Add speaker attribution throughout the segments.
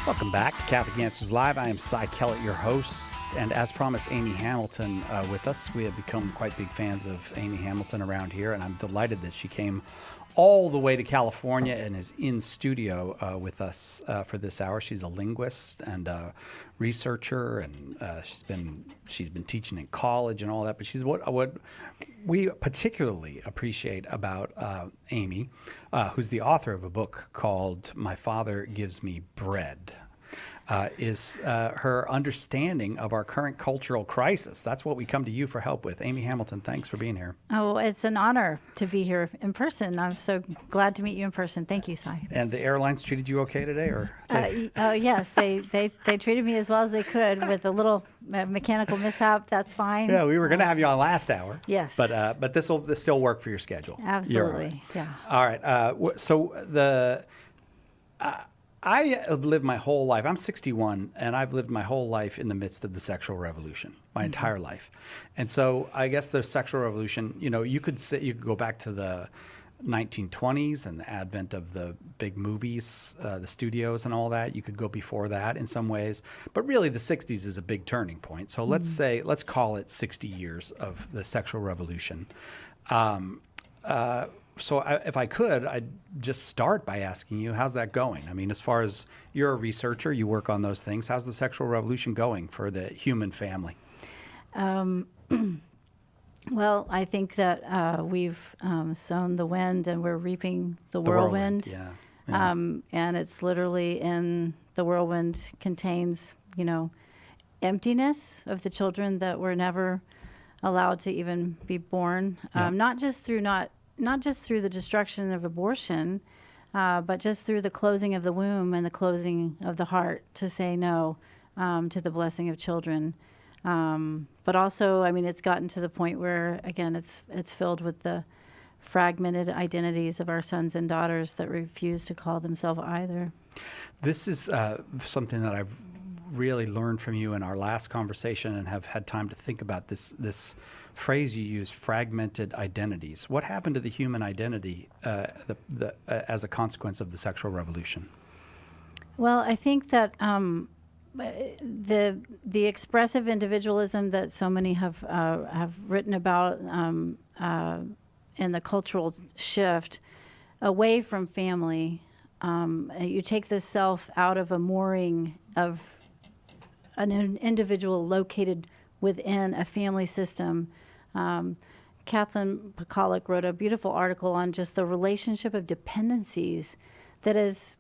Speaker 1: Welcome back to Catholic Answers Live. I am Cy Kellett, your host, and as promised, Amy Hamilton with us. We have become quite big fans of Amy Hamilton around here, and I'm delighted that she came all the way to California and is in studio with us for this hour. She's a linguist and a researcher, and she's been teaching in college and all that. But she's what we particularly appreciate about Amy, who's the author of a book called "My Father Gives Me Bread." Is her understanding of our current cultural crisis. That's what we come to you for help with. Amy Hamilton, thanks for being here.
Speaker 2: Oh, it's an honor to be here in person. I'm so glad to meet you in person. Thank you, Cy.
Speaker 1: And the airlines treated you okay today, or?
Speaker 2: Yes, they treated me as well as they could with a little mechanical mishap. That's fine.
Speaker 1: Yeah, we were going to have you on last hour.
Speaker 2: Yes.
Speaker 1: But this still work for your schedule.
Speaker 2: Absolutely. Yeah.
Speaker 1: All right. So I have lived my whole life. I'm 61, and I've lived my whole life in the midst of the sexual revolution, my entire life. And so I guess the sexual revolution, you could go back to the 1920s and the advent of the big movies, the studios and all that. You could go before that in some ways. But really, the 60s is a big turning point. So let's call it 60 years of the sexual revolution. So if I could, I'd just start by asking you, how's that going? I mean, as far as you're a researcher, you work on those things. How's the sexual revolution going for the human family?
Speaker 2: Well, I think that we've sown the wind and we're reaping the whirlwind.
Speaker 1: Yeah.
Speaker 2: And it's literally in the whirlwind contains, emptiness of the children that were never allowed to even be born. Not just through the destruction of abortion, but just through the closing of the womb and the closing of the heart to say no to the blessing of children. But also, it's gotten to the point where, again, it's filled with the fragmented identities of our sons and daughters that refuse to call themselves either. This
Speaker 1: is something that I've really learned from you in our last conversation and have had time to think about this phrase you use, fragmented identities. What happened to the human identity as a consequence of the sexual revolution?
Speaker 2: Well, I think that the expressive individualism that so many have written about in the cultural shift away from family, you take the self out of a mooring of an individual located within a family system. Kathleen Pacolic wrote a beautiful article on just the relationship of dependencies that is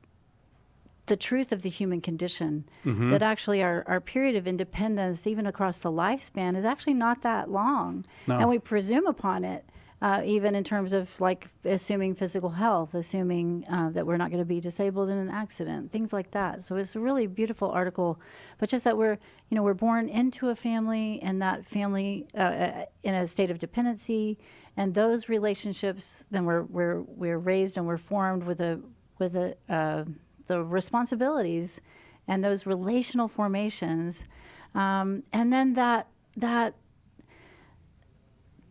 Speaker 2: the truth of the human condition, that actually our period of independence, even across the lifespan, is actually not that long. No. And we presume upon it, even in terms of like assuming physical health, assuming that we're not going to be disabled in an accident, things like that. So it's a really beautiful article, but just that we're born into a family, and that family in a state of dependency, and those relationships, then we're raised and we're formed with the responsibilities and those relational formations, and then that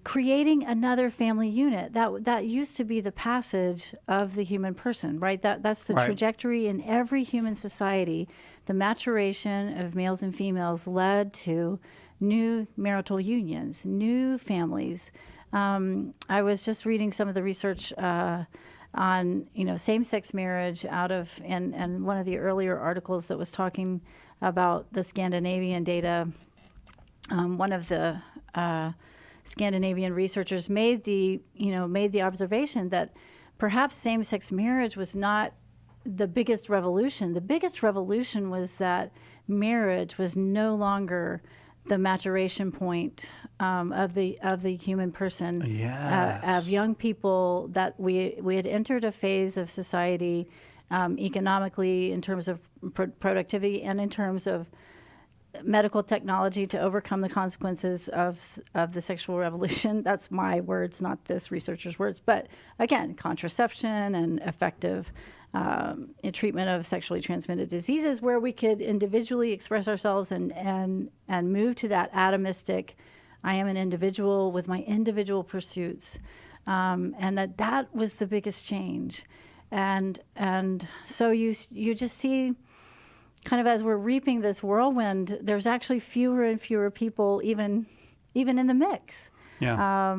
Speaker 2: creating another family unit that used to be the passage of the human person, right? That's the trajectory in every human society. The maturation of males and females led to new marital unions, new families. I was just reading some of the research on same-sex marriage and one of the earlier articles that was talking about the Scandinavian data. One of the Scandinavian researchers made the observation that perhaps same-sex marriage was not the biggest revolution. The biggest revolution was that marriage was no longer the maturation point of the human person.
Speaker 1: Yes.
Speaker 2: Of young people, that we had entered a phase of society economically, in terms of productivity and in terms of medical technology, to overcome the consequences of the sexual revolution. That's my words, not this researcher's words. But again, contraception and effective treatment of sexually transmitted diseases, where we could individually express ourselves and move to that atomistic, I am an individual with my individual pursuits, and that was the biggest change. And so you just see kind of as we're reaping this whirlwind, there's actually fewer and fewer people even in the mix.
Speaker 1: Yeah.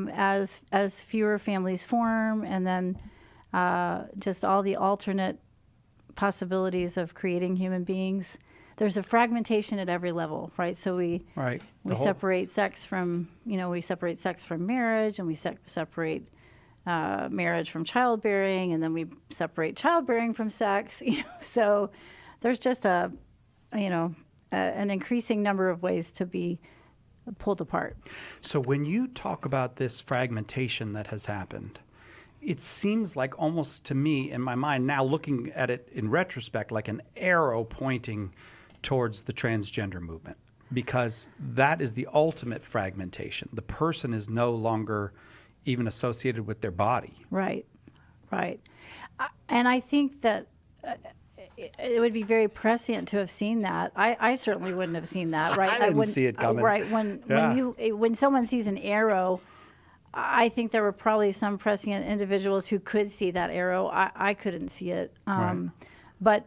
Speaker 2: As fewer families form, and then just all the alternate possibilities of creating human beings. There's a fragmentation at every level, right? So we separate sex from marriage, and we separate marriage from childbearing, and then we separate childbearing from sex. So there's just an increasing number of ways to be pulled apart.
Speaker 1: So when you talk about this fragmentation that has happened, it seems like, almost to me in my mind now, looking at it in retrospect, like an arrow pointing towards the transgender movement, because that is the ultimate fragmentation. The person is no longer even associated with their body.
Speaker 2: Right. And I think that it would be very prescient to have seen that. I certainly wouldn't have seen that, right?
Speaker 1: I didn't see it coming.
Speaker 2: Right. When someone sees an arrow, I think there were probably some prescient individuals who could see that arrow. I couldn't see it. But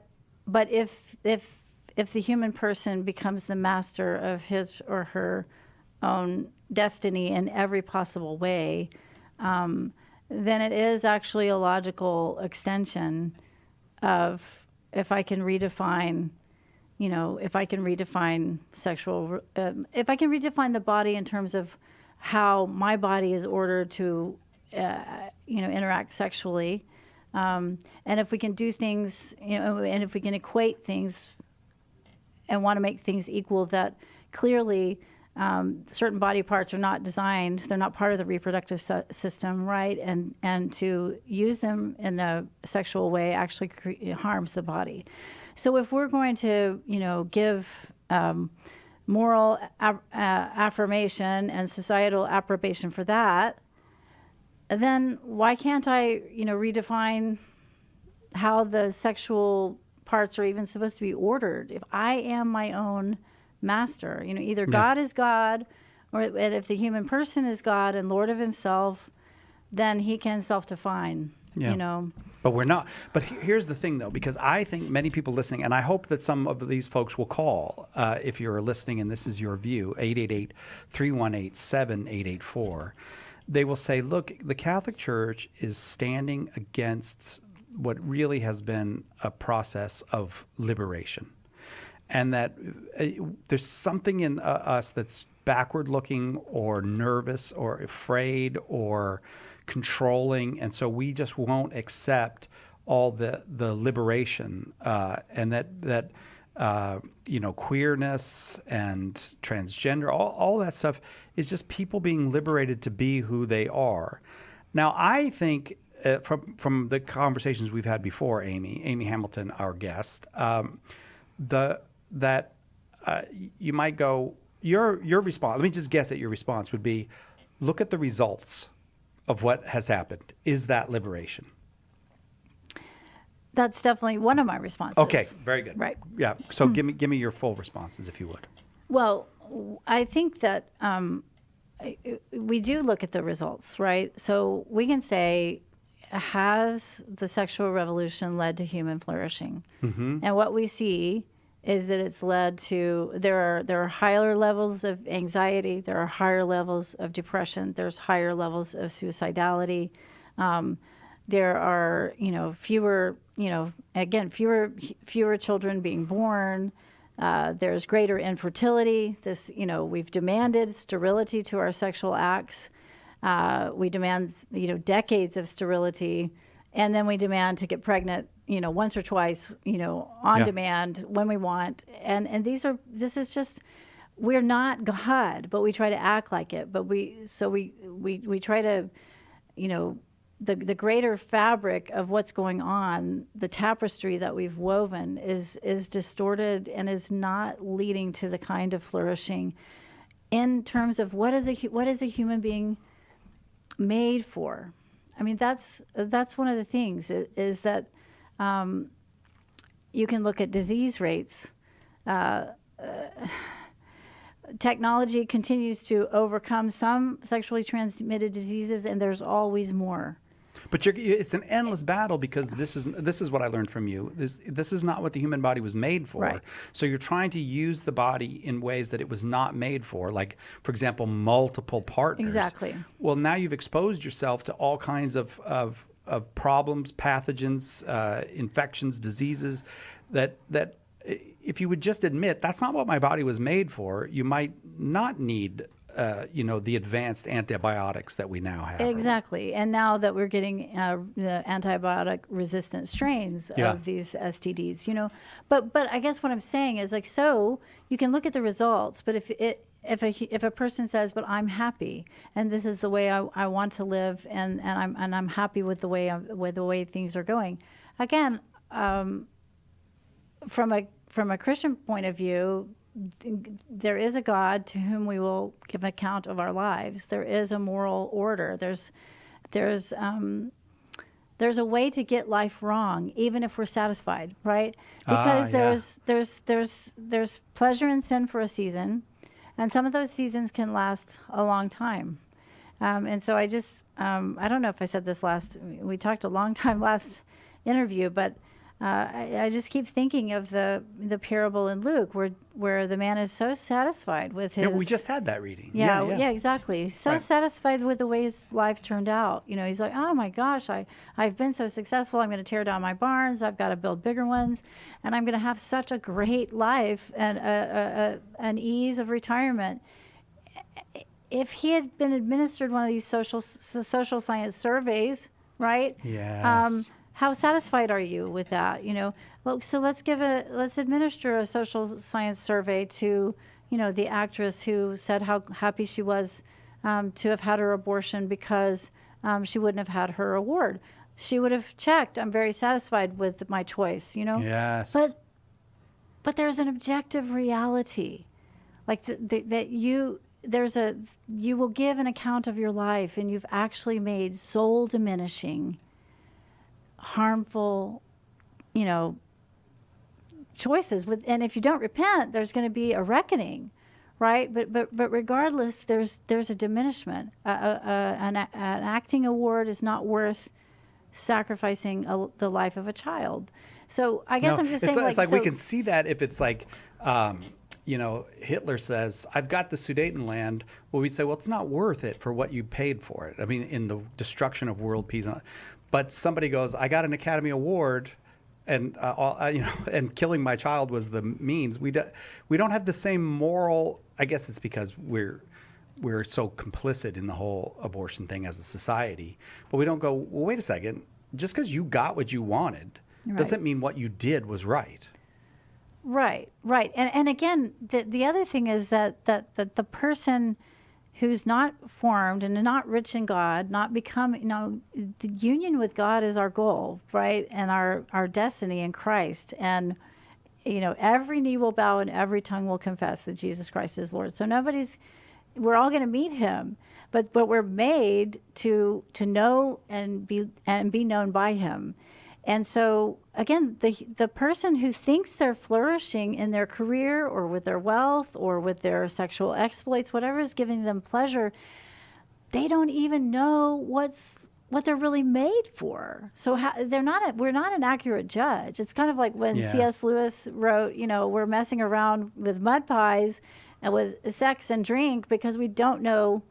Speaker 2: if the human person becomes the master of his or her own destiny in every possible way, then it is actually a logical extension of, if I can redefine sexual, if I can redefine the body in terms of how my body is ordered to, interact sexually, and if we can do things, and if we can equate things and want to make things equal, that clearly certain body parts are not designed, they're not part of the reproductive system, right? And to use them in a sexual way actually harms the body. So if we're going to, give moral affirmation and societal approbation for that, then why can't I, redefine how the sexual parts are even supposed to be ordered? If I am my own master, either God is God, and if the human person is God and Lord of himself, then he can self-define,
Speaker 1: But we're not. But here's the thing, though, because I think many people listening, and I hope that some of these folks will call, if you're listening and this is your view, 888-318-7884. They will say, look, the Catholic Church is standing against what really has been a process of liberation. And that there's something in us that's backward looking or nervous or afraid or controlling, and so we just won't accept all the liberation and that queerness and transgender, all that stuff is just people being liberated to be who they are. Now, I think from the conversations we've had before, Amy Hamilton, our guest, that you might go, your response, let me just guess that your response would be, look at the results of what has happened. Is that liberation?
Speaker 2: That's definitely one of my responses.
Speaker 1: Okay, very good.
Speaker 2: Right.
Speaker 1: Yeah. So give me your full responses, if you would.
Speaker 2: Well, I think that we do look at the results, right? So we can say, has the sexual revolution led to human flourishing? Mm-hmm. And what we see is that it's led to, there are higher levels of anxiety, there are higher levels of depression, there's higher levels of suicidality. There are, fewer children being born. There's greater infertility. We've demanded sterility to our sexual acts. We demand, decades of sterility, and then we demand to get pregnant, once or twice, on demand when we want. And this is just, we're not God, but we try to act like it. But we try to, the greater fabric of what's going on, the tapestry that we've woven is distorted and is not leading to the kind of flourishing in terms of what is a human being made for. I mean, that's one of the things is that you can look at disease rates. Technology continues to overcome some sexually transmitted diseases, and there's always more.
Speaker 1: But it's an endless battle because this is what I learned from you. This is not what the human body was made for.
Speaker 2: Right.
Speaker 1: So you're trying to use the body in ways that it was not made for, like, for example, multiple partners.
Speaker 2: Exactly.
Speaker 1: Well, now you've exposed yourself to all kinds of problems, pathogens, infections, diseases that if you would just admit that's not what my body was made for, you might not need the advanced antibiotics that we now have.
Speaker 2: Exactly. And now that we're getting the antibiotic resistant strains of these STDs, but I guess what I'm saying is, like, so you can look at the results, but if a person says, but I'm happy and this is the way I want to live, and I'm happy with the way things are going, again, from a Christian point of view, there is a God to whom we will give account of our lives. There is a moral order. There's a way to get life wrong, even if we're satisfied, right? Because there's pleasure in sin for a season, and some of those seasons can last a long time. And so I don't know if I said this we talked a long time last interview, but I just keep thinking of the parable in Luke where the man is so satisfied with his.
Speaker 1: Yeah, we just had that reading.
Speaker 2: Yeah, exactly. So
Speaker 1: Right.
Speaker 2: satisfied with the way his life turned out. He's like, oh my gosh, I've been so successful. I'm going to tear down my barns. I've got to build bigger ones, and I'm going to have such a great life and an ease of retirement. If he had been administered one of these social science surveys, right?
Speaker 1: Yes.
Speaker 2: How satisfied are you with that? So let's administer a social science survey to, the actress who said how happy she was to have had her abortion because she wouldn't have had her award. She would have checked, I'm very satisfied with my choice,
Speaker 1: Yes.
Speaker 2: But there's an objective reality, like that you will give an account of your life, and you've actually made soul diminishing, harmful, choices and if you don't repent, there's going to be a reckoning, right? But regardless, there's a diminishment. An acting award is not worth sacrificing the life of a child. So I guess I'm just saying,
Speaker 1: it's like we can see that if it's like, Hitler says, I've got the Sudetenland. Well, we'd say, well, it's not worth it for what you paid for it. I mean, in the destruction of world peace. But somebody goes, I got an Academy Award, and and killing my child was the means. We don't have the same moral. I guess it's because we're so complicit in the whole abortion thing as a society. But we don't go, well, wait a second. Just because you got what you wanted doesn't mean what you did was right.
Speaker 2: Right. And again, the other thing is that the person who's not formed and not rich in God, not becoming, the union with God is our goal, right? And our destiny in Christ. And, every knee will bow and every tongue will confess that Jesus Christ is Lord. So we're all going to meet him, but we're made to know and be known by him. And so, again, the person who thinks they're flourishing in their career or with their wealth or with their sexual exploits, whatever is giving them pleasure, they don't even know what they're really made for. So we're not an accurate judge. It's kind of like when C.S. Lewis wrote, we're messing around with mud pies and with sex and drink because we don't know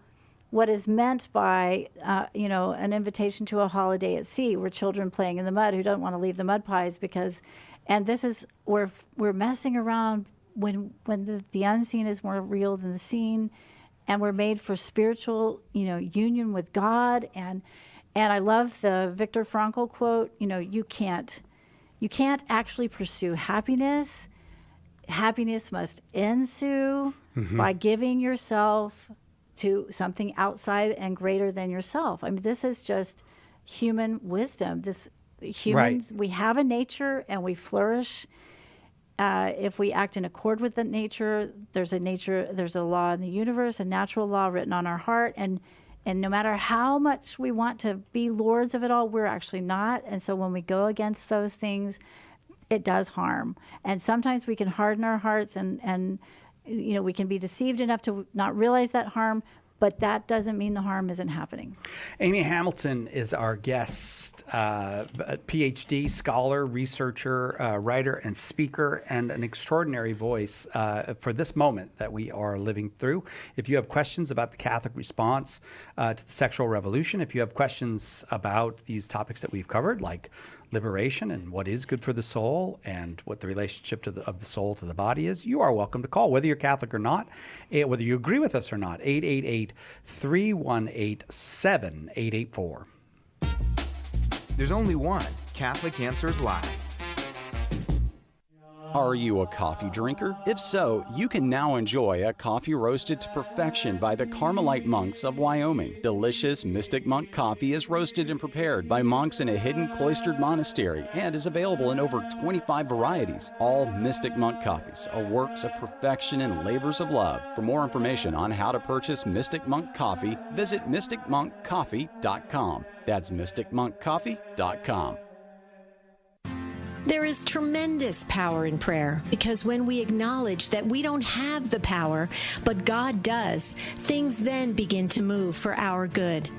Speaker 2: what is meant by, an invitation to a holiday at sea, where children playing in the mud who don't want to leave the mud pies and this is where we're messing around when the unseen is more real than the seen, and we're made for spiritual, union with God. And I love the Viktor Frankl quote, you can't actually pursue happiness. Happiness must ensue by giving yourself to something outside and greater than yourself. I mean, this is just human wisdom. Humans, we have a nature and we flourish. If we act in accord with the nature, there's a law in the universe, a natural law written on our heart. And no matter how much we want to be lords of it all, we're actually not. And so when we go against those things, it does harm. And sometimes we can harden our hearts and we can be deceived enough to not realize that harm, but that doesn't mean the harm isn't happening.
Speaker 1: Amy Hamilton is our guest, PhD scholar, researcher, writer, and speaker, and an extraordinary voice for this moment that we are living through. If you have questions about the Catholic response to the sexual revolution, if you have questions about these topics that we've covered, like liberation and what is good for the soul and what the relationship of the soul to the body is, you are welcome to call, whether you're Catholic or not, whether you agree with us or not. 888-318-7884.
Speaker 3: There's only one Catholic Answers Live.
Speaker 4: Are you a coffee drinker? If so, you can now enjoy a coffee roasted to perfection by the Carmelite monks of Wyoming. Delicious Mystic Monk coffee is roasted and prepared by monks in a hidden cloistered monastery and is available in over 25 varieties. All Mystic Monk coffees are works of perfection and labors of love. For more information on how to purchase Mystic Monk coffee, visit mysticmonkcoffee.com. That's mysticmonkcoffee.com.
Speaker 5: There is tremendous power in prayer because when we acknowledge that we don't have the power, but God does, things then begin to move for our good.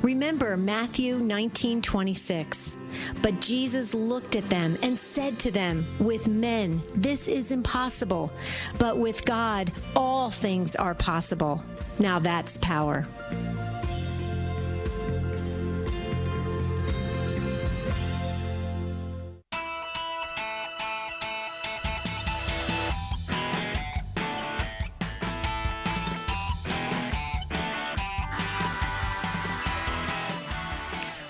Speaker 5: Remember Matthew 19:26. But Jesus looked at them and said to them, with men, this is impossible, but with God, all things are possible. Now that's power.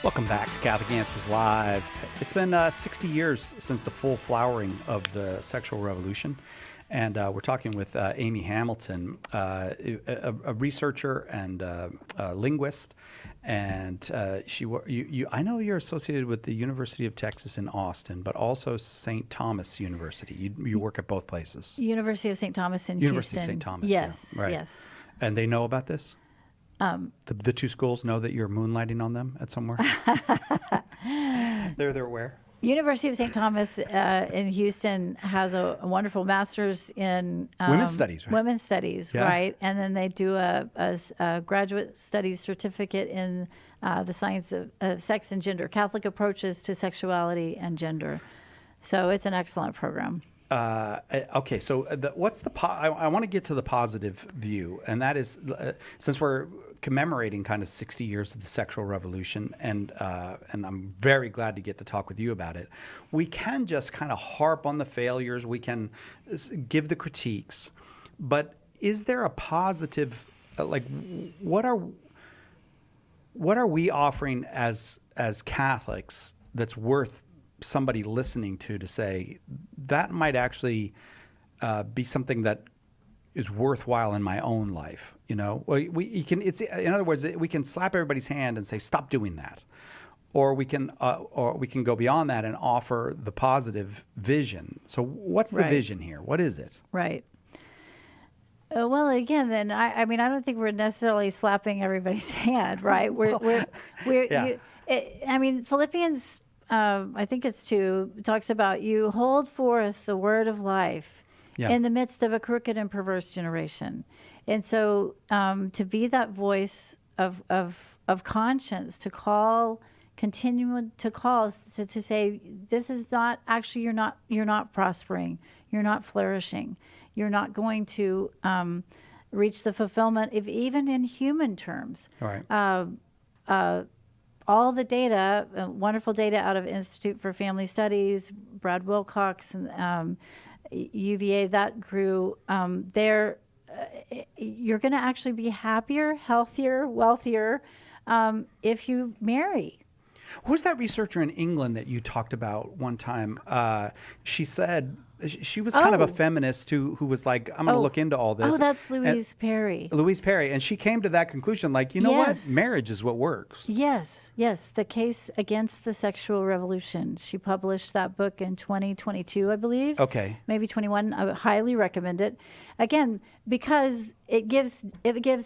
Speaker 1: Welcome back to Catholic Answers Live. It's been 60 years since the full flowering of the sexual revolution, and we're talking with Amy Hamilton, a researcher and a linguist, and I know you're associated with the University of Texas in Austin, but also St. Thomas University. You work at both places.
Speaker 2: University of St. Thomas in
Speaker 1: University
Speaker 2: Houston.
Speaker 1: of St. Thomas.
Speaker 2: Yes,
Speaker 1: yeah, right.
Speaker 2: yes.
Speaker 1: And they know about this? The two schools know that you're moonlighting on them at somewhere? They're aware?
Speaker 2: University of St. Thomas in Houston has a wonderful master's in
Speaker 1: women's studies, right?
Speaker 2: Women's studies,
Speaker 1: Yeah.
Speaker 2: right? And then they do a graduate studies certificate in the science of sex and gender, Catholic approaches to sexuality and gender. So it's an excellent program.
Speaker 1: Okay, so I want to get to the positive view, and that is since we're commemorating kind of 60 years of the sexual revolution, and I'm very glad to get to talk with you about it. We can just kind of harp on the failures, we can give the critiques, but is there a positive, what are we offering as Catholics that's worth somebody listening to say that might actually be something that is worthwhile in my own life? You know, in other words, we can slap everybody's hand and say stop doing that, or we can go beyond that and offer the positive vision. So what's the vision here? What is it? Right.
Speaker 2: Well, again, then I mean, I don't think we're necessarily slapping everybody's hand, right? I mean, Philippians, I think it's 2, talks about you hold forth the word of life in the midst of a crooked and perverse generation. And so to be that voice of conscience, to call, continue to call, to say, this is not, actually, you're not prospering, you're not flourishing, you're not going to reach the fulfillment, even in human terms.
Speaker 1: All right.
Speaker 2: All the data, wonderful data out of Institute for Family Studies, Brad Wilcox, and UVA, that grew there. You're going to actually be happier, healthier, wealthier if you marry.
Speaker 1: Who's that researcher in England that you talked about one time? She said she was kind of a feminist who was like, I'm going to look into all this.
Speaker 2: Oh, that's Louise Perry.
Speaker 1: Louise Perry. And she came to that conclusion, like, you know what? Marriage is what works.
Speaker 2: Yes, yes. The Case Against the Sexual Revolution. She published that book in 2022, I believe. Okay. Maybe 21. I would highly recommend it. Again, because it gives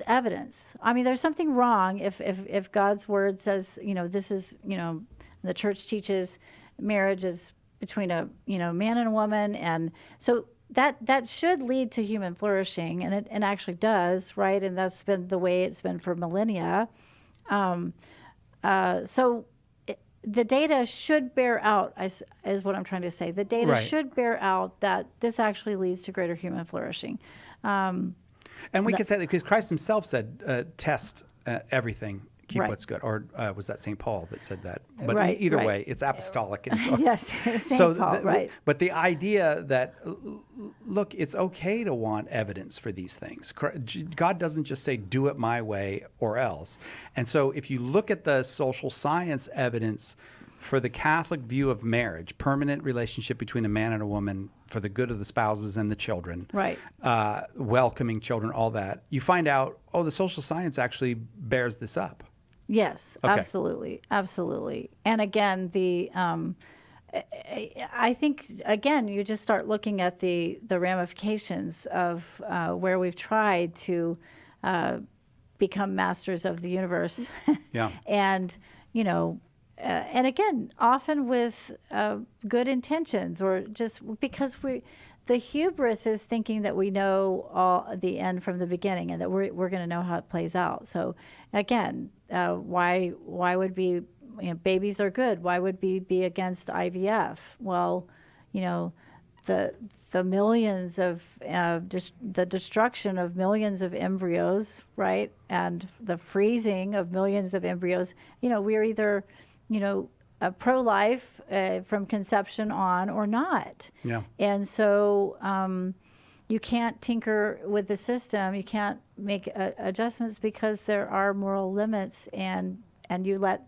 Speaker 2: evidence. I mean, there's something wrong if God's word says, this is, the church teaches marriage is between a man and a woman, and so that should lead to human flourishing, and it actually does, right? And that's been the way it's been for millennia. So the data should bear out, is what I'm trying to say. The data
Speaker 1: Right.
Speaker 2: should bear out that this actually leads to greater human flourishing.
Speaker 1: And we can say that because Christ himself said, test everything, keep
Speaker 2: Right.
Speaker 1: what's good. Or was that St. Paul that said that? But
Speaker 2: Right,
Speaker 1: either
Speaker 2: right.
Speaker 1: way, it's apostolic. And so,
Speaker 2: Yes, St. Paul, right.
Speaker 1: But the idea that, look, it's okay to want evidence for these things. God doesn't just say, do it my way or else. And so if you look at the social science evidence for the Catholic view of marriage, permanent relationship between a man and a woman for the good of the spouses and the children,
Speaker 2: Right.
Speaker 1: Welcoming children, all that, you find out, the social science actually bears this up.
Speaker 2: Yes,
Speaker 1: Okay.
Speaker 2: absolutely, absolutely. And again, I think again, you just start looking at the ramifications of where we've tried to become masters of the universe.
Speaker 1: Yeah.
Speaker 2: And and again, often with good intentions, or just because the hubris is thinking that we know all the end from the beginning, and that we're going to know how it plays out. So again, why would babies are good? Why would we be against IVF? Well, the millions of the destruction of millions of embryos, right, and the freezing of millions of embryos. We're either pro-life from conception on or not.
Speaker 1: Yeah.
Speaker 2: And so you can't tinker with the system. You can't make adjustments because there are moral limits, and you let,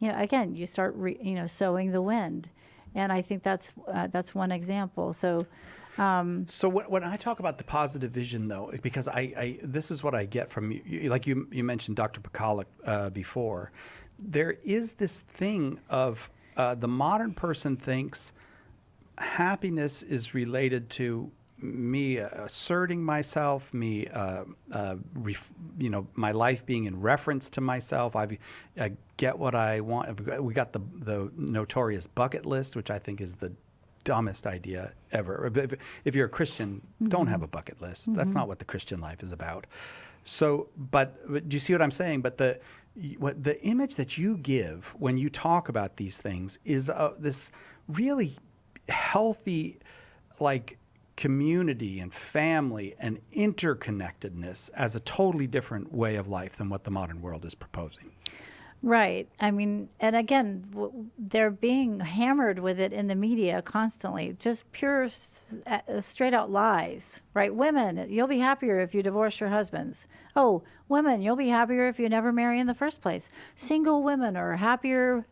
Speaker 2: again, you start sowing the wind. And I think that's one example. So
Speaker 1: So when I talk about the positive vision, though, because I this is what I get from you, like you mentioned Dr. Pakalik before, there is this thing of the modern person thinks happiness is related to me asserting myself, me, my life being in reference to myself. I get what I want. We got the notorious bucket list, which I think is the dumbest idea ever. If you're a Christian, don't have a bucket list. That's not what the Christian life is about. So, but do you see what I'm saying? But the image that you give when you talk about these things is this really healthy, like, community and family and interconnectedness as a totally different way of life than what the modern world is proposing.
Speaker 2: Right. I mean, and again, they're being hammered with it in the media constantly, just pure, straight out lies, right? Women, you'll be happier if you divorce your husbands. Oh, women, you'll be happier if you never marry in the first place. Single women are happier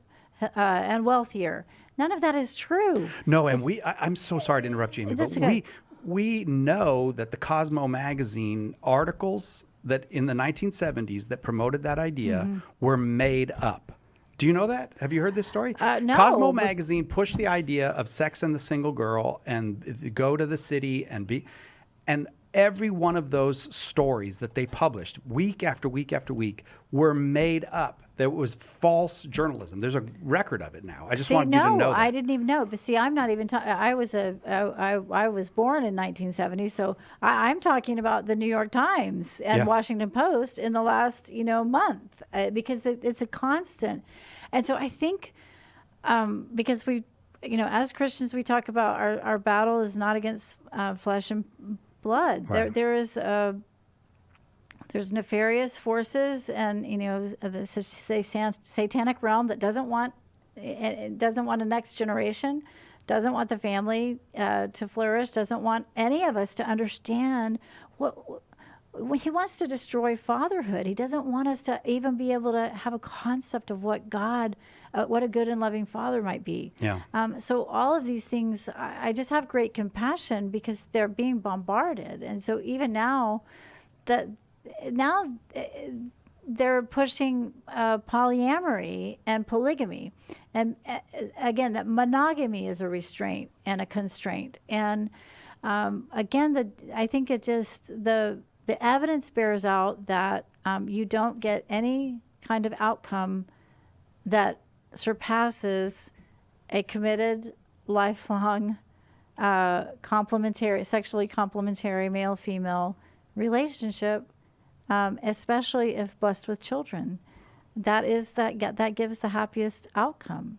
Speaker 2: and wealthier. None of that is true.
Speaker 1: No, and I'm so sorry to interrupt you, Amy, but
Speaker 2: okay.
Speaker 1: we know that the Cosmo magazine articles that in the 1970s that promoted that idea were made up. Do you know that? Have you heard this story?
Speaker 2: No.
Speaker 1: Cosmo magazine pushed the idea of Sex and the Single Girl and go to the city and every one of those stories that they published week after week after week were made up. There was false journalism. There's a record of it now. I just wanted you to know that.
Speaker 2: I didn't even know. But see, I'm not even talking. I was born in 1970, so I'm talking about the New York Times and Washington Post in the last month because it's a constant. And so I think because we, as Christians, we talk about our battle is not against flesh and blood.
Speaker 1: Right.
Speaker 2: There's nefarious forces, and the satanic realm that doesn't want a next generation, doesn't want the family to flourish, doesn't want any of us to understand what he wants to destroy fatherhood. He doesn't want us to even be able to have a concept of what a good and loving father might be.
Speaker 1: Yeah.
Speaker 2: So all of these things, I just have great compassion because they're being bombarded, and so even now, they're pushing polyamory and polygamy, and again, that monogamy is a restraint and a constraint. And again, I think the evidence bears out that you don't get any kind of outcome that surpasses a committed, lifelong sexually complementary male-female relationship, especially if blessed with children. That gives the happiest outcome.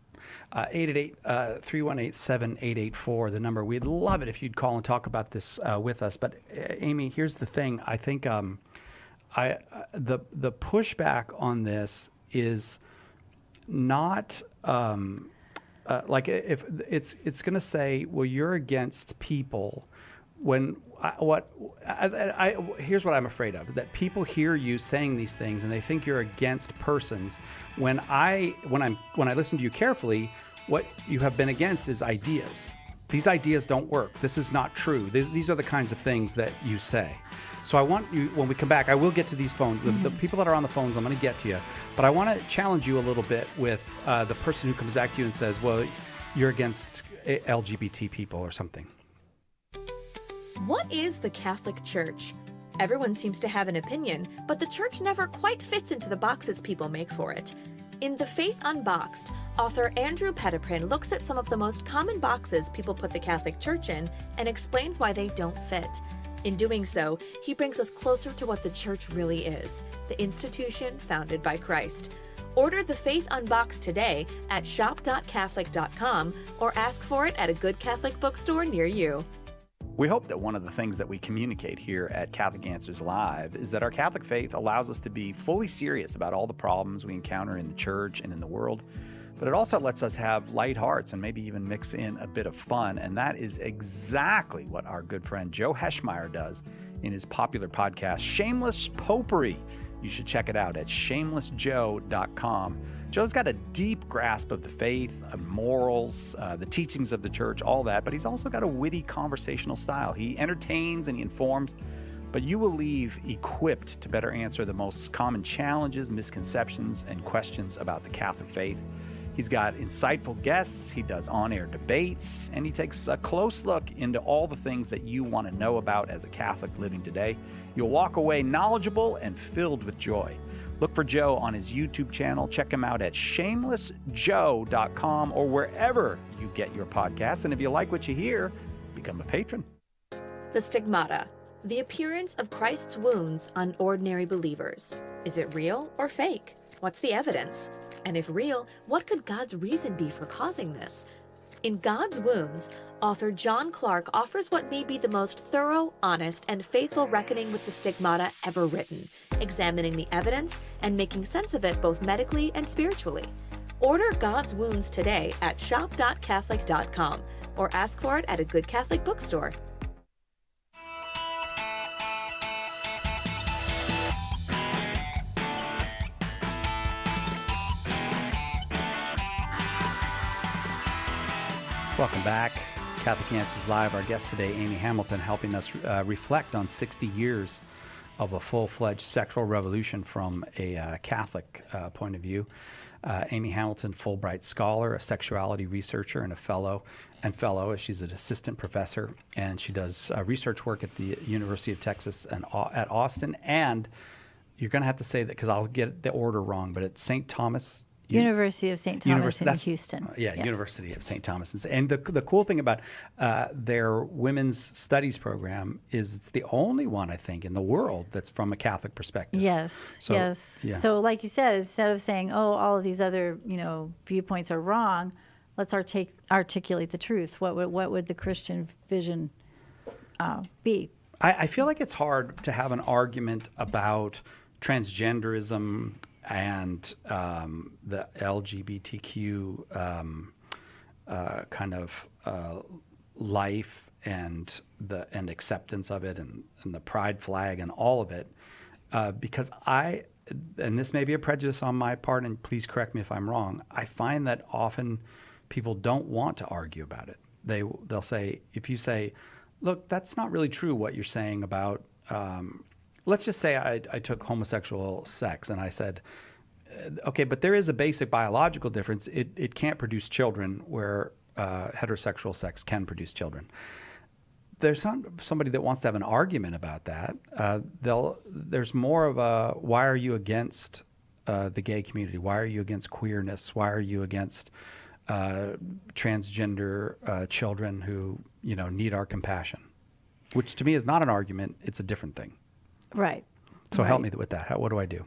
Speaker 1: 888-318-7884, the number. We'd love it if you'd call and talk about this with us. But Amy, here's the thing. I think the pushback on this is not like if it's going to say, well, you're against people when here's what I'm afraid of, that people hear you saying these things and they think you're against persons. When I listen to you carefully, what you have been against is ideas. These ideas don't work. This is not true. These are the kinds of things that you say. So I want you, when we come back, I will get to these phones. The people that are on the phones, I'm going to get to you. But I want to challenge you a little bit with the person who comes back to you and says, well, you're against LGBT people or something.
Speaker 6: What is the Catholic Church? Everyone seems to have an opinion, but the church never quite fits into the boxes people make for it. In The Faith Unboxed, author Andrew Petiprin looks at some of the most common boxes people put the Catholic Church in and explains why they don't fit. In doing so, he brings us closer to what the church really is, the institution founded by Christ. Order The Faith Unboxed today at shop.catholic.com or ask for it at a good Catholic bookstore near you.
Speaker 1: We hope that one of the things that we communicate here at Catholic Answers Live is that our Catholic faith allows us to be fully serious about all the problems we encounter in the church and in the world, but it also lets us have light hearts and maybe even mix in a bit of fun. And that is exactly what our good friend Joe Heschmeyer does in his popular podcast, Shameless Popery. You should check it out at shamelessjoe.com. Joe's got a deep grasp of the faith, morals, the teachings of the church, all that, but he's also got a witty conversational style. He entertains and he informs, but you will leave equipped to better answer the most common challenges, misconceptions, and questions about the Catholic faith. He's got insightful guests, he does on-air debates, and he takes a close look into all the things that you want to know about as a Catholic living today. You'll walk away knowledgeable and filled with joy. Look for Joe on his YouTube channel. Check him out at shamelessjoe.com or wherever you get your podcasts. And if you like what you hear, become a patron.
Speaker 6: The stigmata, the appearance of Christ's wounds on ordinary believers. Is it real or fake? What's the evidence? And if real, what could God's reason be for causing this? In God's Wounds, author John Clark offers what may be the most thorough, honest, and faithful reckoning with the stigmata ever written, examining the evidence and making sense of it both medically and spiritually. Order God's Wounds today at shop.catholic.com or ask for it at a good Catholic bookstore.
Speaker 1: Welcome back. Catholic Answers Live. Our guest today, Amy Hamilton, helping us reflect on 60 years of a full-fledged sexual revolution from a Catholic point of view. Amy Hamilton, Fulbright scholar, a sexuality researcher, and a fellow. She's an assistant professor, and she does research work at the University of Texas and at Austin. And you're going to have to say that because I'll get the order wrong, but it's St. Thomas.
Speaker 2: University of St. Thomas in Houston.
Speaker 1: University of St. Thomas. And the cool thing about their women's studies program is it's the only one, I think, in the world that's from a Catholic perspective.
Speaker 2: Yes, yes.
Speaker 1: Yeah.
Speaker 2: So like you said, instead of saying, oh, all of these other viewpoints are wrong, let's articulate the truth. What would the Christian vision be?
Speaker 1: I feel like it's hard to have an argument about transgenderism and the LGBTQ kind of life and acceptance of it and the pride flag and all of it, because and this may be a prejudice on my part, and please correct me if I'm wrong, I find that often people don't want to argue about it. They'll say, if you say, look, that's not really true what you're saying about let's just say I took homosexual sex and I said, okay, but there is a basic biological difference. It can't produce children where heterosexual sex can produce children. There's somebody that wants to have an argument about that. There's more of a, why are you against the gay community? Why are you against queerness? Why are you against transgender children who need our compassion, which to me is not an argument. It's a different thing.
Speaker 2: Right.
Speaker 1: So help
Speaker 2: Right.
Speaker 1: me with that. What do I do?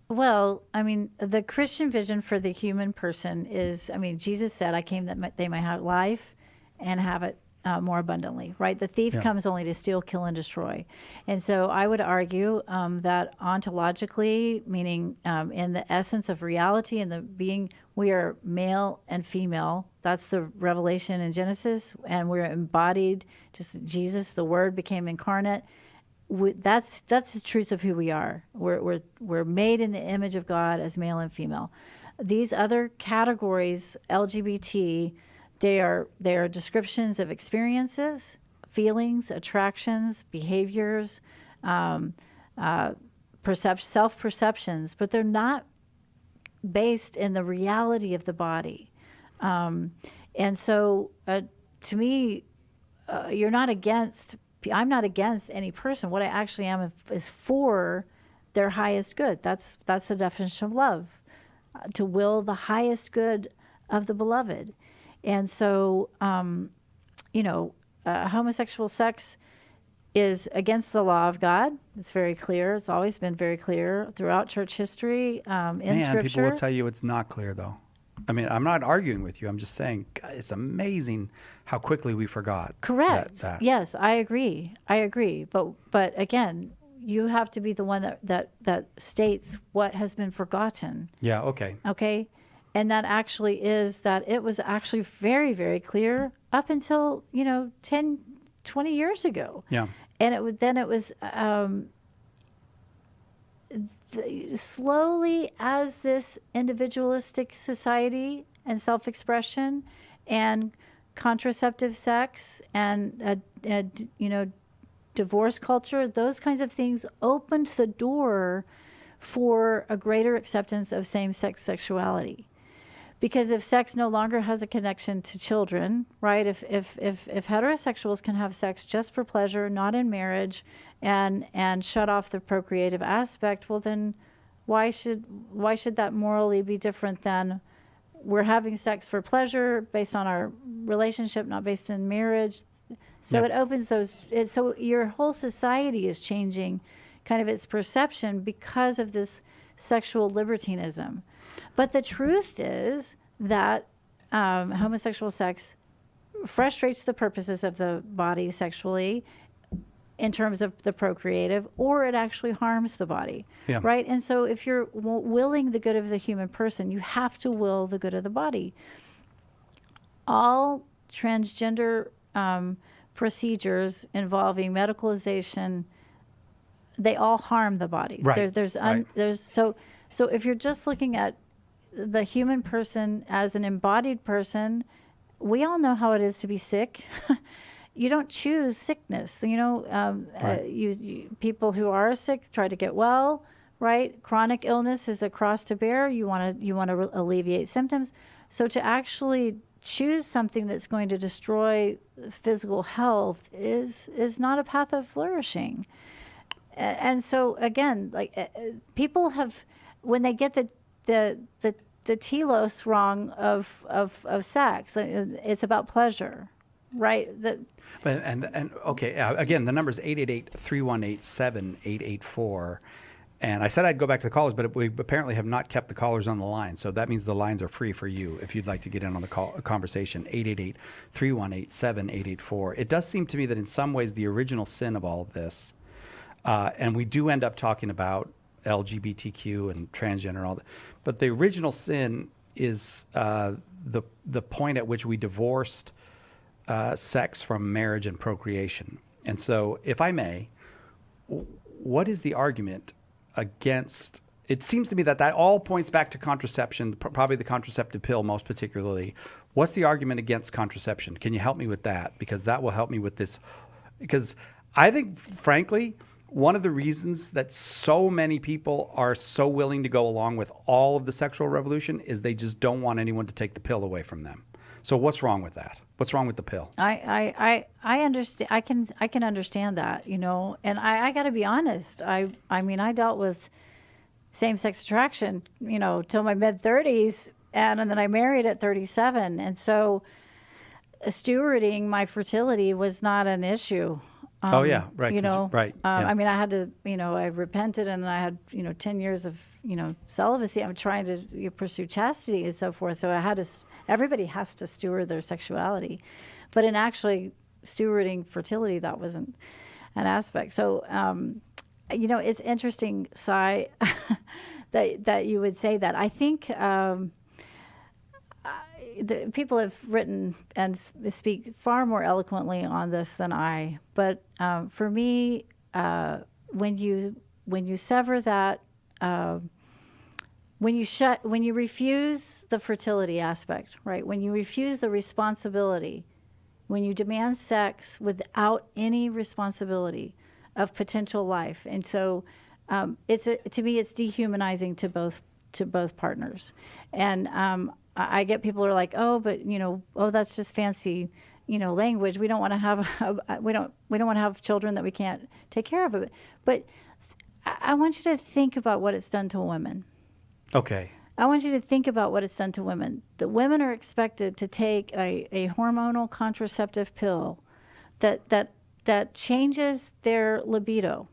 Speaker 2: Well, I mean, the Christian vision for the human person is, I mean, Jesus said, I came that they might have life and have it more abundantly, right? The thief
Speaker 1: Yeah.
Speaker 2: comes only to steal, kill, and destroy. And so I would argue that ontologically, meaning in the essence of reality and the being, we are male and female. That's the revelation in Genesis. And we're embodied, just Jesus, the Word became incarnate. That's the truth of who we are. We're made in the image of God as male and female. These other categories, LGBT, they are descriptions of experiences, feelings, attractions, behaviors, self-perceptions, but they're not based in the reality of the body. And so, to me, you're not against. I'm not against any person. What I actually am is for their highest good. That's the definition of love, to will the highest good of the beloved. And so, homosexual sex is against the law of God. It's very clear. It's always been very clear throughout church history, in Scripture.
Speaker 1: People will tell you it's not clear, though. I mean, I'm not arguing with you. I'm just saying it's amazing how quickly we forgot.
Speaker 2: Correct.
Speaker 1: That.
Speaker 2: Yes, I agree. But again, you have to be the one that states what has been forgotten.
Speaker 1: Yeah. Okay.
Speaker 2: Okay. And that actually is that it was actually very, very clear up until, 10, 20 years ago.
Speaker 1: Yeah.
Speaker 2: And it was slowly, as this individualistic society and self-expression and contraceptive sex and divorce culture, those kinds of things opened the door for a greater acceptance of same-sex sexuality. Because if sex no longer has a connection to children, right? If heterosexuals can have sex just for pleasure, not in marriage, and shut off the procreative aspect, well then, why should that morally be different than we're having sex for pleasure based on our relationship, not based in marriage? So
Speaker 1: Yep.
Speaker 2: it opens those. So your whole society is changing, kind of its perception because of this sexual libertinism. But the truth is that homosexual sex frustrates the purposes of the body sexually in terms of the procreative, or it actually harms the body,
Speaker 1: Yeah.
Speaker 2: right? And so if you're willing the good of the human person, you have to will the good of the body. All transgender procedures involving medicalization, they all harm the body.
Speaker 1: Right.
Speaker 2: So if you're just looking at the human person as an embodied person, we all know how it is to be sick. You don't choose sickness. People who are sick try to get well, right? Chronic illness is a cross to bear. You want to alleviate symptoms. So to actually choose something that's going to destroy physical health is not a path of flourishing. And so again, people have, when they get the telos wrong of sex, it's about pleasure, right?
Speaker 1: Okay. Again, the number is 888-318-7884. And I said I'd go back to the callers, but we apparently have not kept the callers on the line. So that means the lines are free for you if you'd like to get in on the conversation. 888-318-7884. It does seem to me that in some ways the original sin of all of this, and we do end up talking about LGBTQ and transgender and all that, but the original sin is the point at which we divorced sex from marriage and procreation. And so, if I may, what is the argument against? It seems to me that all points back to contraception, probably the contraceptive pill most particularly. What's the argument against contraception? Can you help me with that? Because that will help me with this. Because I think, frankly, one of the reasons that so many people are so willing to go along with all of the sexual revolution is they just don't want anyone to take the pill away from them. So what's wrong with that? What's wrong with the pill?
Speaker 2: I understand. I can understand that, and I got to be honest. I mean, I dealt with same-sex attraction, till my mid-30s, and then I married at 37, and so stewarding my fertility was not an issue.
Speaker 1: Oh, yeah, right,
Speaker 2: You
Speaker 1: 'cause-
Speaker 2: know,
Speaker 1: right, yeah.
Speaker 2: I mean, I had to, I repented, and I had, 10 years of, celibacy. I'm trying to pursue chastity and so forth. So I had to, everybody has to steward their sexuality. But in actually stewarding fertility, that wasn't an aspect. So, it's interesting, Cy, that you would say that. I think people have written and speak far more eloquently on this than I. But for me, when you sever that, when you refuse the fertility aspect, right? When you refuse the responsibility, when you demand sex without any responsibility of potential life, and so to me, it's dehumanizing to both partners. And I get people who are like, oh, but that's just fancy, language. We don't want to have we don't want to have children that we can't take care of. But I want you to think about what it's done to women.
Speaker 1: Okay.
Speaker 2: I want you to think about what it's done to women. The women are expected to take a hormonal contraceptive pill that changes their libido,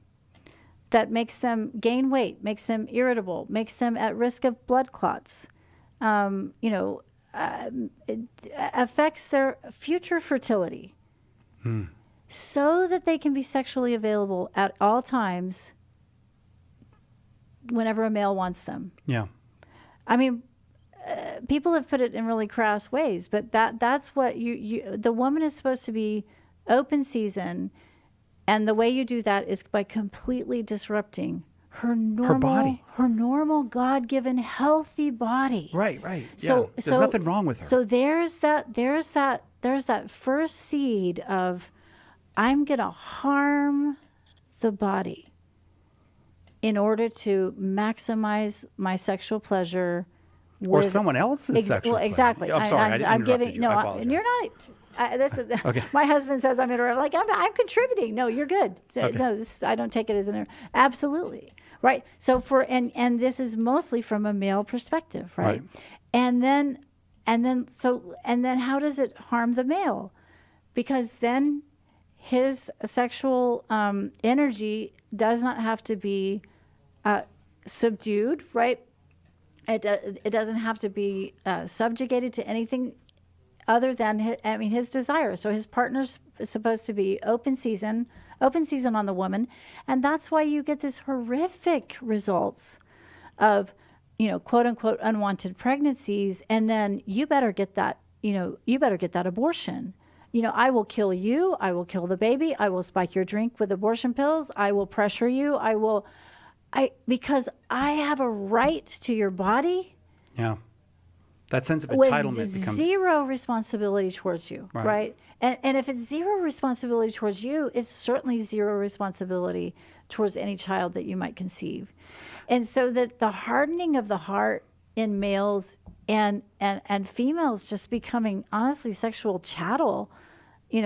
Speaker 2: that makes them gain weight, makes them irritable, makes them at risk of blood clots. It affects their future fertility, so that they can be sexually available at all times whenever a male wants them.
Speaker 1: Yeah.
Speaker 2: I mean, people have put it in really crass ways, but that's what the woman is supposed to be open season, and the way you do that is by completely disrupting her
Speaker 1: body.
Speaker 2: normal God-given healthy body.
Speaker 1: Right.
Speaker 2: So
Speaker 1: There's nothing wrong with her.
Speaker 2: So there's that first seed of, I'm going to harm the body in order to maximize my sexual pleasure.
Speaker 1: Or someone else's sexual pleasure.
Speaker 2: Exactly.
Speaker 1: I'm sorry, I didn't interrupt you. I apologize.
Speaker 2: And you're not.
Speaker 1: Okay.
Speaker 2: My husband says I'm like I'm contributing. No, you're good.
Speaker 1: Okay.
Speaker 2: No, I don't take it as an absolutely right. So and this is mostly from a male perspective, right? And then how does it harm the male? Because then his sexual energy does not have to be subdued, right? It doesn't have to be subjugated to anything other than his desire. So his partner's supposed to be open season on the woman, and that's why you get this horrific results of, quote unquote unwanted pregnancies, and then you better get that abortion. I will kill you. I will kill the baby. I will spike your drink with abortion pills. I will pressure you. Because I have a right to your body.
Speaker 1: Yeah. That sense of
Speaker 2: with
Speaker 1: entitlement becomes
Speaker 2: zero responsibility towards you, right? And if it's zero responsibility towards you, it's certainly zero responsibility towards any child that you might conceive. And so that the hardening of the heart in males and females just becoming honestly sexual chattel, we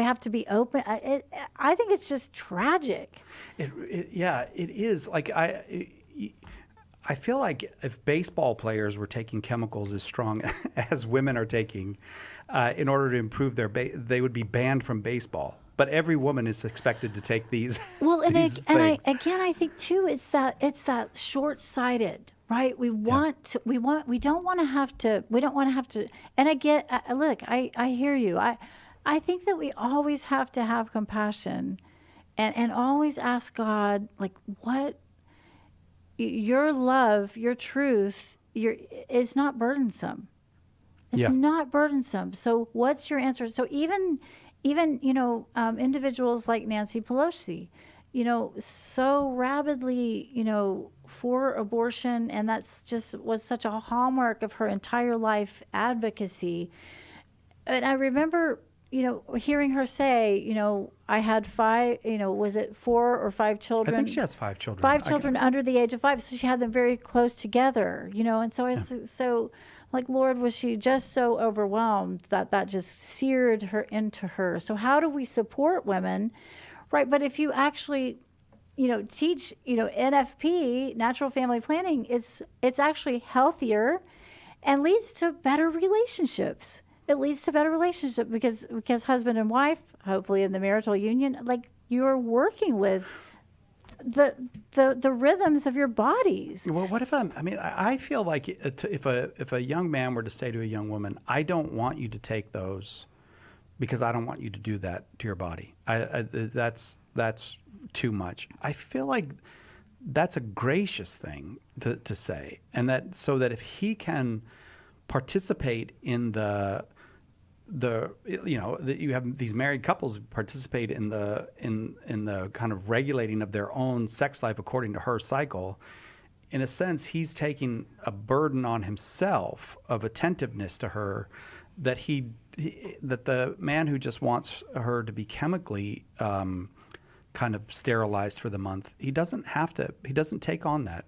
Speaker 2: have to be open. I think it's just tragic.
Speaker 1: It is. Like I feel like if baseball players were taking chemicals as strong as women are taking, in order to improve they would be banned from baseball. But every woman is expected to take these. Well, things.
Speaker 2: I think too, it's that short-sighted, right? We don't want to have to. And I hear you. I think that we always have to have compassion, and always ask God, like, what. Your love, your truth, is not burdensome. It's not burdensome. So what's your answer? So even individuals like Nancy Pelosi, so rabidly, for abortion, and that's just was such a hallmark of her entire life advocacy. And I remember, hearing her say, I had 5, was it 4 or 5 children?
Speaker 1: I think she has 5 children.
Speaker 2: 5 children under the age of 5. So she had them very close together, and so so like, Lord, was she just so overwhelmed that just seared her into her. So how do we support women, right? But if you actually, teach, NFP, natural family planning, it's actually healthier and leads to better relationships. it leads to better relationship because husband and wife, hopefully in the marital union, like you're working with the rhythms of your bodies.
Speaker 1: Well, what if I feel like if a young man were to say to a young woman, I don't want you to take those because I don't want you to do that to your body. That's too much. I feel like that's a gracious thing to say, and that so that if he can participate in you have these married couples participate in the kind of regulating of their own sex life according to her cycle. In a sense, he's taking a burden on himself of attentiveness to her that that the man who just wants her to be chemically kind of sterilized for the month, he doesn't take on that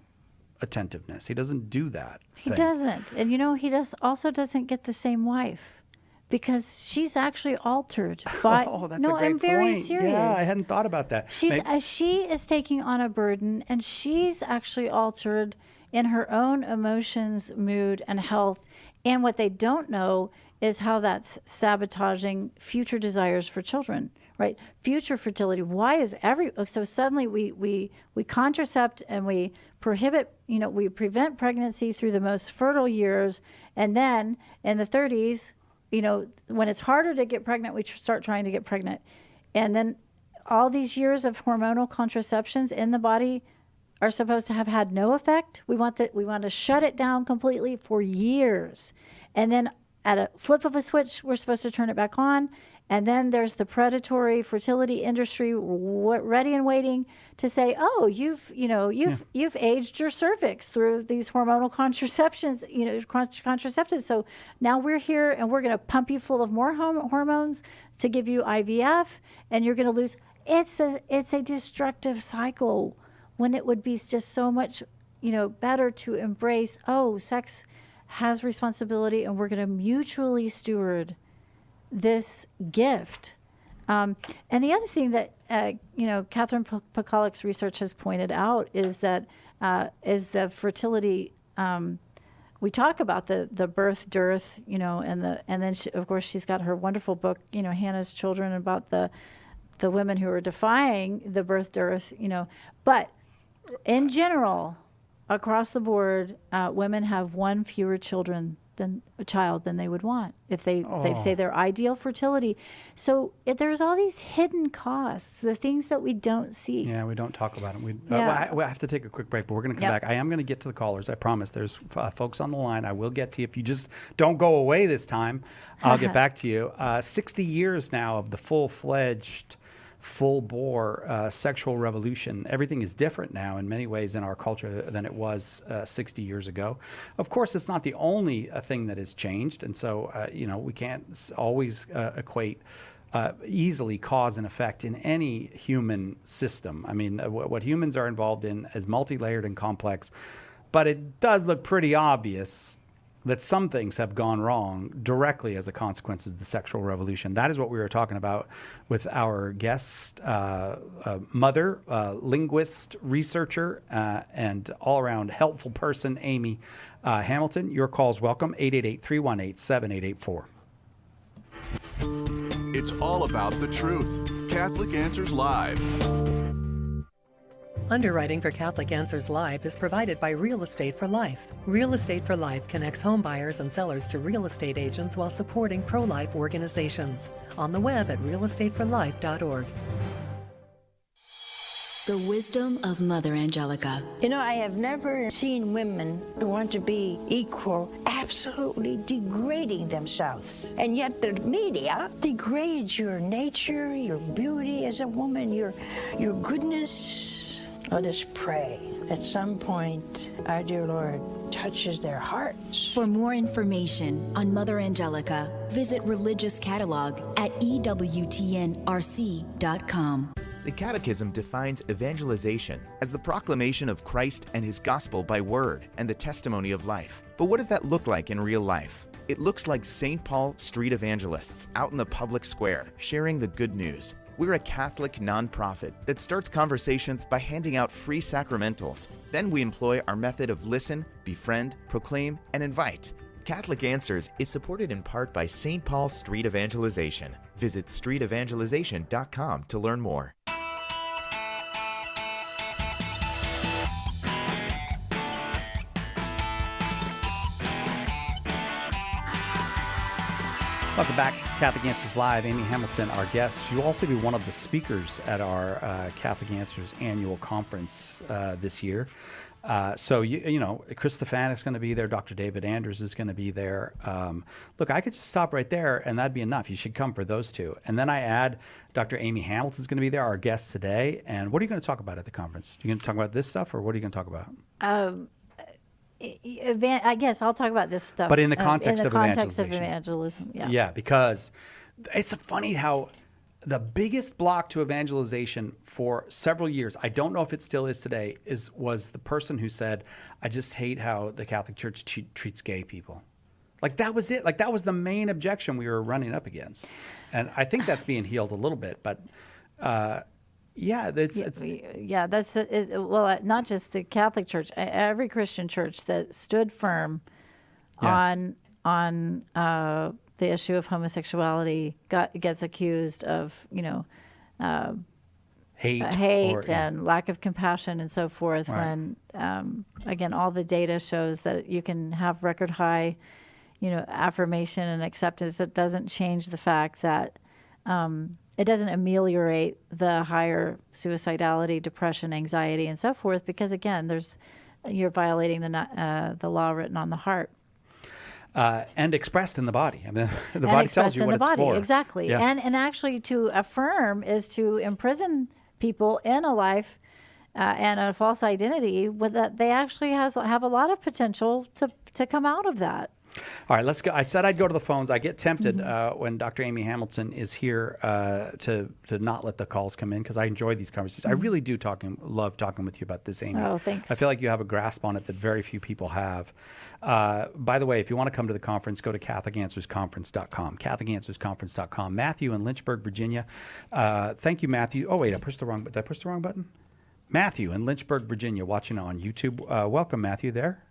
Speaker 1: attentiveness. He doesn't do that.
Speaker 2: He doesn't. And he also doesn't get the same wife because she's actually altered by
Speaker 1: that's a great
Speaker 2: I'm very
Speaker 1: point.
Speaker 2: serious.
Speaker 1: Yeah, I hadn't thought about that.
Speaker 2: She is taking on a burden, and she's actually altered in her own emotions, mood, and health. And what they don't know is how that's sabotaging future desires for children, right? Future fertility. Why is so suddenly we contracept and we prohibit, we prevent pregnancy through the most fertile years. And then in the 30s, when it's harder to get pregnant, we start trying to get pregnant. And then all these years of hormonal contraceptions in the body are supposed to have had no effect. We want to shut it down completely for years. And then at a flip of a switch, we're supposed to turn it back on. And then there's the predatory fertility industry ready and waiting to say, oh, you've aged your cervix through these hormonal contraceptives. So now we're here and we're going to pump you full of more hormones to give you IVF, and you're going to lose. It's a destructive cycle when it would be just so much, better to embrace, sex has responsibility and we're going to mutually steward this gift. And the other thing that, Catherine Pacolick's research has pointed out is that is the fertility. We talk about the birth dearth, and then of course she's got her wonderful book, Hannah's Children, about the women who are defying the birth dearth, but in general, across the board, women have one fewer child than they would want if they say their ideal fertility. So there's all these hidden costs, the things that we don't see.
Speaker 1: Yeah, we don't talk about them. We have to take a quick break, but we're going to come back. I am going to get to the callers. I promise. There's folks on the line. I will get to you. If you just don't go away this time, I'll get back to you. 60 years now of the full-fledged, full-bore sexual revolution. Everything is different now in many ways in our culture than it was 60 years ago. Of course, it's not the only thing that has changed, and so we can't always equate easily cause and effect in any human system. I mean, what humans are involved in is multi-layered and complex, but it does look pretty obvious that some things have gone wrong directly as a consequence of the sexual revolution. That is what we were talking about with our guest, mother, linguist, researcher, and all-around helpful person, Amy Hamilton. Your call's welcome, 888-318-7884.
Speaker 7: It's all about the truth. Catholic Answers Live.
Speaker 8: Underwriting for Catholic Answers Live is provided by Real Estate for Life. Real Estate for Life connects home buyers and sellers to real estate agents while supporting pro-life organizations. On the web at realestateforlife.org.
Speaker 9: The wisdom of Mother Angelica.
Speaker 10: I have never seen women who want to be equal absolutely degrading themselves. And yet the media degrades your nature, your beauty as a woman, your goodness. Let us pray at some point our dear Lord touches their hearts.
Speaker 9: For more information on Mother Angelica, visit Religious Catalog at EWTNRC.com.
Speaker 3: The Catechism defines evangelization as the proclamation of Christ and His gospel by word and the testimony of life. But what does that look like in real life? It looks like St. Paul street evangelists out in the public square sharing the good news. We're a Catholic nonprofit that starts conversations by handing out free sacramentals. Then we employ our method of listen, befriend, proclaim, and invite. Catholic Answers is supported in part by St. Paul Street Evangelization. Visit streetevangelization.com to learn more.
Speaker 1: Welcome back to Catholic Answers Live. Amy Hamilton, our guest. You'll also be one of the speakers at our Catholic Answers annual conference this year. So, you know, Chris Stefanik's going to be there. Dr. David Anders is going to be there. Look, I could just stop right there, and that'd be enough. You should come for those two. And then I add Dr. Amy Hamilton's going to be there, our guest today. And what are you going to talk about at the conference? Are you going to talk about this stuff, or what are you going to talk about?
Speaker 2: I guess I'll talk about this stuff.
Speaker 1: But in the context
Speaker 2: of
Speaker 1: evangelization.
Speaker 2: evangelism, yeah.
Speaker 1: Yeah, because it's funny how the biggest block to evangelization for several years, I don't know if it still is today, was the person who said, I just hate how the Catholic Church treats gay people. Like, that was it. Like, that was the main objection we were running up against. And I think that's being healed a little bit, but well, not just the Catholic Church, every Christian church that stood firm on the issue of homosexuality gets accused of, hate and lack of compassion and so forth. Right. When again, all the data shows that you can have record high, affirmation and acceptance. It doesn't change the fact that it doesn't ameliorate the higher suicidality, depression, anxiety, and so forth, because again, you're violating the law written on the heart. And expressed in the body. I mean, the body tells you what it's for.
Speaker 2: Exactly. Yeah. And actually to affirm is to imprison people in a life and a false identity with that they actually have a lot of potential to come out of that.
Speaker 1: All right, let's go. I said I'd go to the phones. I get tempted when Dr. Amy Hamilton is here to not let the calls come in, because I enjoy these conversations. I really do love talking with you about this, Amy.
Speaker 2: Oh, thanks.
Speaker 1: I feel like you have a grasp on it that very few people have. By the way, if you want to come to the conference, go to CatholicAnswersConference.com, CatholicAnswersConference.com. Matthew in Lynchburg, Virginia. Thank you, Matthew. Oh, wait, did I push the wrong button? Matthew in Lynchburg, Virginia, watching on YouTube. Welcome, Matthew, there.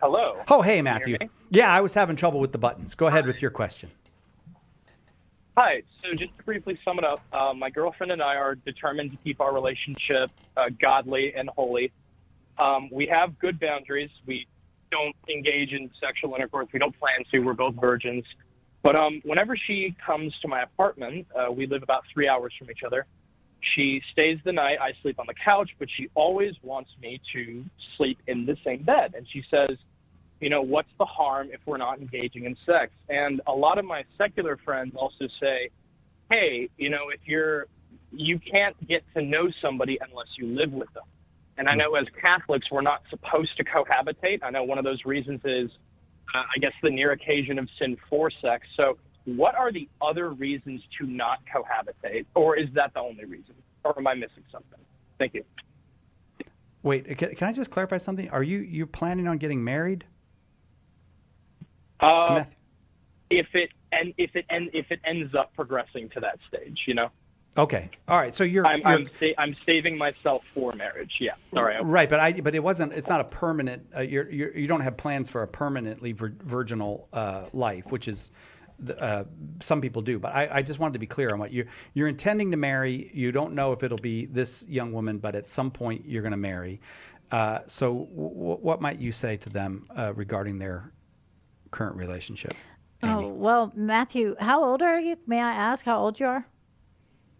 Speaker 11: Hello.
Speaker 1: Oh, hey, Matthew. Yeah, I was having trouble with the buttons. Go ahead with your question.
Speaker 11: Hi. So just to briefly sum it up, my girlfriend and I are determined to keep our relationship godly and holy. We have good boundaries. We don't engage in sexual intercourse. We don't plan to. We're both virgins. But whenever she comes to my apartment, we live about 3 hours from each other. She stays the night. I sleep on the couch, but she always wants me to sleep in the same bed. And she says, what's the harm if we're not engaging in sex? And a lot of my secular friends also say, hey, if you can't get to know somebody unless you live with them. And I know as Catholics, we're not supposed to cohabitate. I know one of those reasons is, I guess, the near occasion of sin for sex. So what are the other reasons to not cohabitate? Or is that the only reason? Or am I missing something? Thank you.
Speaker 1: Wait, can I just clarify something? Are you planning on getting married?
Speaker 11: If it ends up progressing to that stage,
Speaker 1: Okay. All right. So
Speaker 11: I'm saving myself for marriage. Yeah. Sorry.
Speaker 1: Right, but it wasn't. It's not a permanent. You don't have plans for a permanently virginal life, which is some people do. But I just wanted to be clear on what you're intending to marry. You don't know if it'll be this young woman, but at some point you're going to marry. So what might you say to them regarding their current relationship? Amy?
Speaker 2: Oh, well, Matthew, how old are you? May I ask how old you are?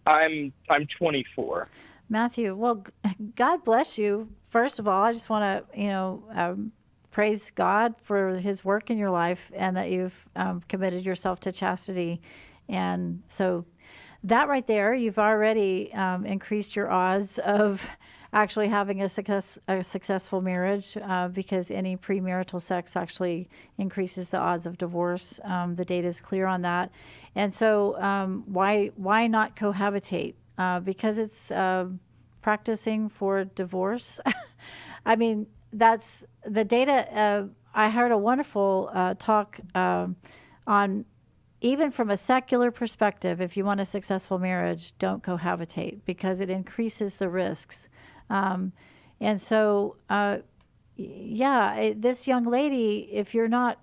Speaker 11: I'm 24.
Speaker 2: Matthew, well, God bless you. First of all, I just want to, praise God for his work in your life and that you've committed yourself to chastity. And so that right there, you've already increased your odds of actually having a successful marriage because any premarital sex actually increases the odds of divorce. The data is clear on that. And so why not cohabitate? Because it's practicing for divorce. I mean, that's the data. I heard a wonderful talk on, even from a secular perspective, if you want a successful marriage, don't cohabitate because it increases the risks. And so, this young lady, if you're not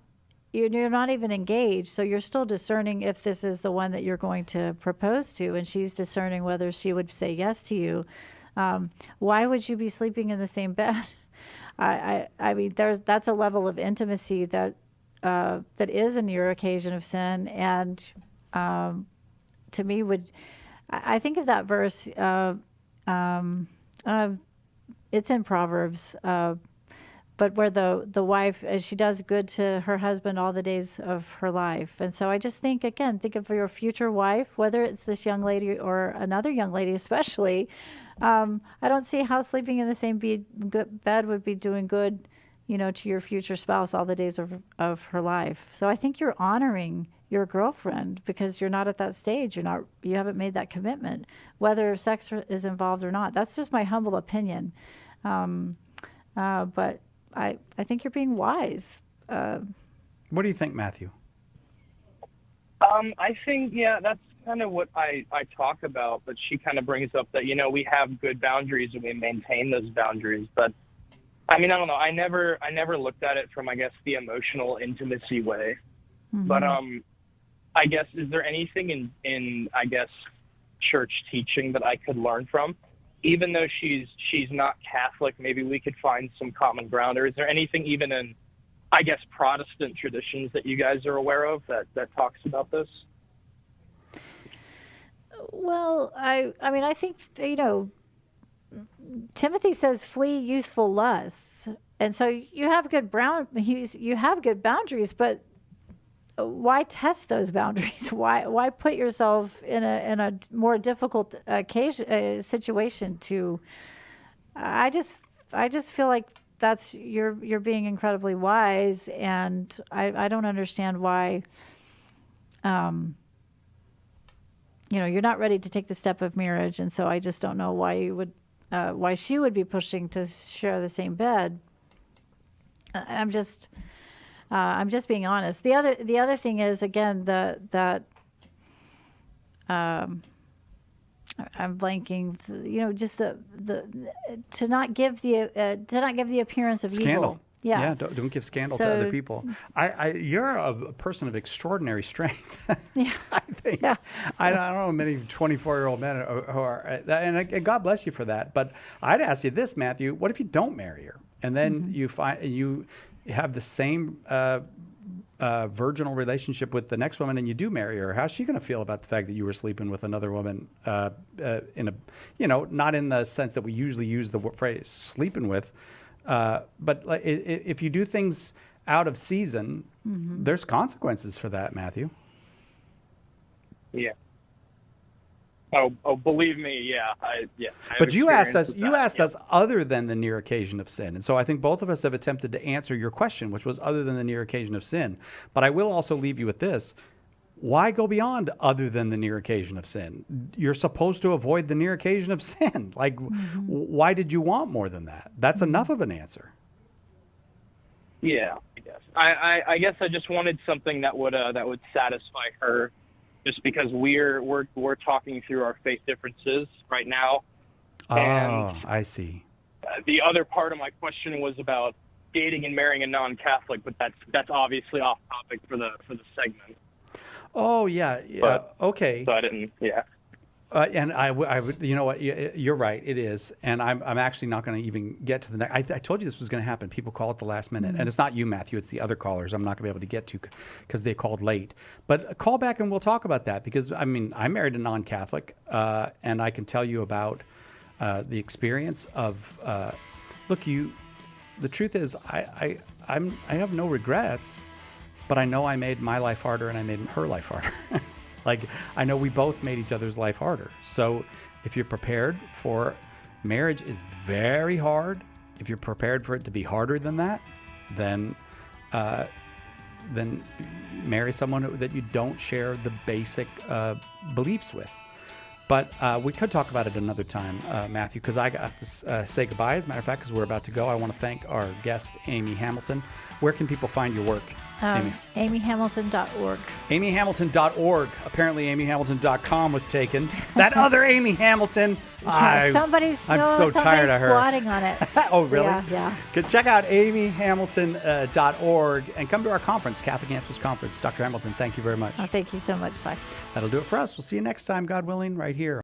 Speaker 2: even engaged, so you're still discerning if this is the one that you're going to propose to, and she's discerning whether she would say yes to you. Why would you be sleeping in the same bed? I mean, that's a level of intimacy that is a near occasion of sin, and to me I think of that verse. It's in Proverbs, but where the wife, she does good to her husband all the days of her life. And so I just think of your future wife, whether it's this young lady or another young lady especially. I don't see how sleeping in the same bed would be doing good, to your future spouse all the days of her life. So I think you're honoring your girlfriend because you're not at that stage. You haven't made that commitment, whether sex is involved or not. That's just my humble opinion. But I think you're being wise.
Speaker 1: What do you think, Matthew?
Speaker 11: I think, that's kind of what I talk about, but she kind of brings up that, we have good boundaries and we maintain those boundaries. But I mean, I don't know. I never looked at it from, I guess, the emotional intimacy way. Mm-hmm. But I guess, is there anything in I guess, church teaching that I could learn from? Even though she's not Catholic, maybe we could find some common ground. Or is there anything even in, I guess, Protestant traditions that you guys are aware of that talks about this?
Speaker 2: Well, I mean, I think, Timothy says, flee youthful lusts. And so you have good boundaries, but why test those boundaries? Why put yourself in a more difficult situation to? I just feel like you're being incredibly wise, and I don't understand why. You're not ready to take the step of marriage, and so I just don't know why she would be pushing to share the same bed. I'm just being honest. The other thing is, again, I'm blanking. Just to not give the appearance of
Speaker 1: scandal.
Speaker 2: Evil. Yeah.
Speaker 1: Don't give scandal to other people. You're a person of extraordinary strength.
Speaker 2: Yeah.
Speaker 1: I think. Yeah. So. I don't know many 24-year-old men who are, and God bless you for that. But I'd ask you this, Matthew: what if you don't marry her, and then you have the same virginal relationship with the next woman, and you do marry her? How's she going to feel about the fact that you were sleeping with another woman in a, not in the sense that we usually use the phrase sleeping with, but if you do things out of season, there's consequences for that, Matthew.
Speaker 11: Yeah. Oh, believe me, yeah.
Speaker 1: But you asked us other than the near occasion of sin. And so I think both of us have attempted to answer your question, which was other than the near occasion of sin. But I will also leave you with this. Why go beyond other than the near occasion of sin? You're supposed to avoid the near occasion of sin. Why did you want more than that? That's enough of an answer.
Speaker 11: Yeah, I guess. I guess I just wanted something that would satisfy her. Just because we're talking through our faith differences right now. And
Speaker 1: I see.
Speaker 11: The other part of my question was about dating and marrying a non-Catholic, but that's obviously off topic for the segment.
Speaker 1: Oh yeah.
Speaker 11: But,
Speaker 1: okay.
Speaker 11: So I didn't. Yeah.
Speaker 1: And I would, you know what? You're right. It is, and I'm actually not going to even get to the next. I told you this was going to happen. People call at the last minute, and it's not you, Matthew. It's the other callers. I'm not going to be able to get to because they called late. But call back and we'll talk about that because I mean I married a non-Catholic, and I can tell you about the experience of. Look, the truth is I have no regrets, but I know I made my life harder and I made her life harder. Like, I know we both made each other's life harder. So if you're prepared for marriage is very hard, if you're prepared for it to be harder than that, then marry someone that you don't share the basic beliefs with. But we could talk about it another time, Matthew, because I have to say goodbye. As a matter of fact, because we're about to go, I want to thank our guest, Amy Hamilton. Where can people find your work, Amy?
Speaker 2: AmyHamilton.org.
Speaker 1: AmyHamilton.org. Apparently, AmyHamilton.com was taken. That other Amy Hamilton.
Speaker 2: Somebody's
Speaker 1: tired of her.
Speaker 2: squatting on it.
Speaker 1: Oh, really?
Speaker 2: Yeah.
Speaker 1: Good. Check out AmyHamilton.org and come to our conference, Catholic Answers Conference. Dr. Hamilton, thank you very much.
Speaker 2: Oh, thank you so much, Si.
Speaker 1: That'll do it for us. We'll see you next time, God willing, right here